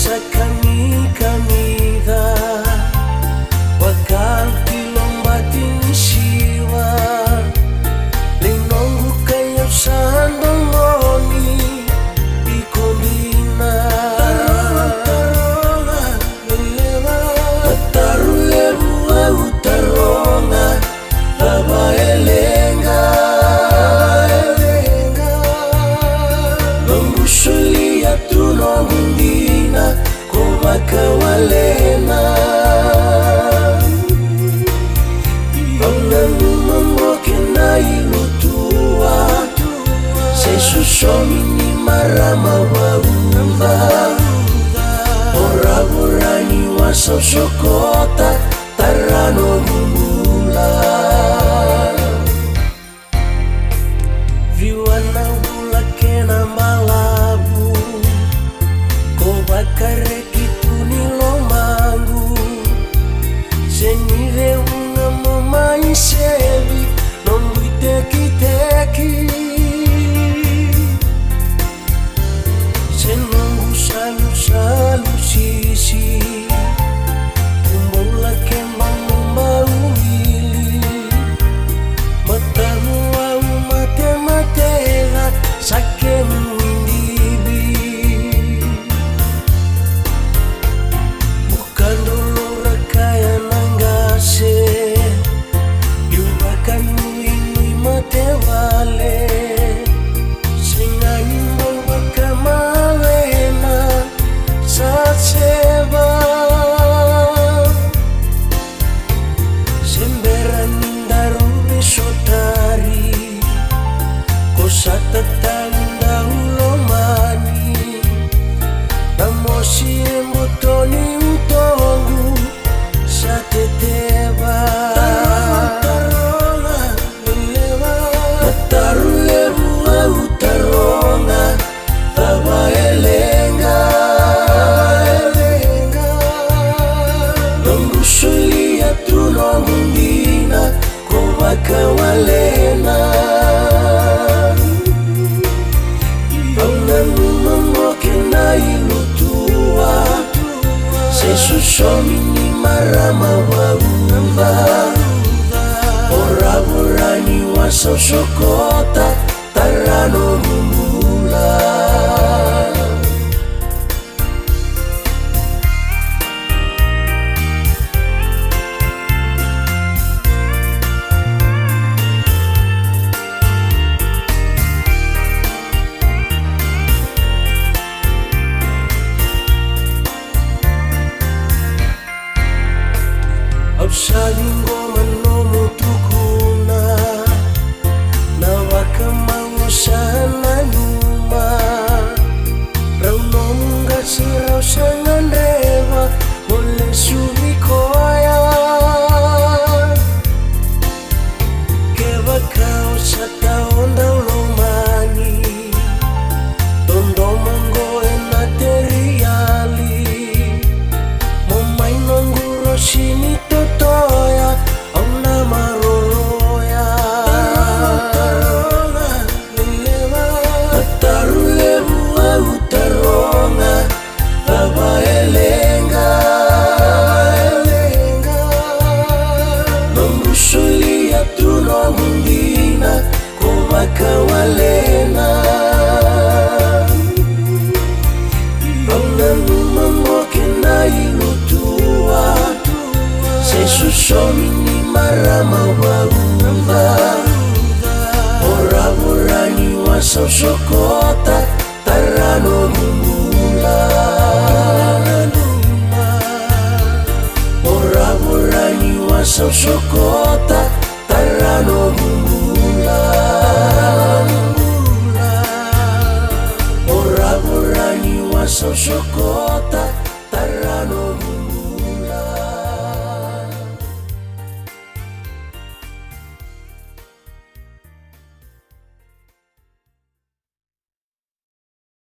sakami kamida wakal kilombatin siwa linongu kayo sandongoni ikondina tarulebu au taronga baba elenga lombusulia tulongundina kowakawalena onganumongoke ilutua sesusomini marama waudha oraburani wasausokota tarano mumula viwana bulakena malabu kobakareki lomangu senire unga momaisevi nombuitekiteki senongu salu sisi umbola kembangumba umili matamu au matematela sakemu indibi bukan dulu rakaya nangase yurakan ini matewale singanyimbo wakamalena satseba semberan darumi sotari kosata tanda ulomani namosi embotoni utongu sateteba tarulebu au taronga baba elenga lombusulia tulongundina kowakawalena onganumongoke ilutua sesusomini marama waudha oraburani wasausokota tarano mumula Salingo manomu tukuna na wakamango sana nyuma raunomunga sirau sangandewa ole sumikoya kebakao sataonda ulomani dondomango enateriali momainonguro sini toya ona maroloya tarulebu au taronga baba elenga lombusulia tulongundina kowakawalena onganumongoke ilutua sesusomini marama waudha oraburani wasausokota tarano mumula oraburani wasausokota tarano mumula oraburani wasausokota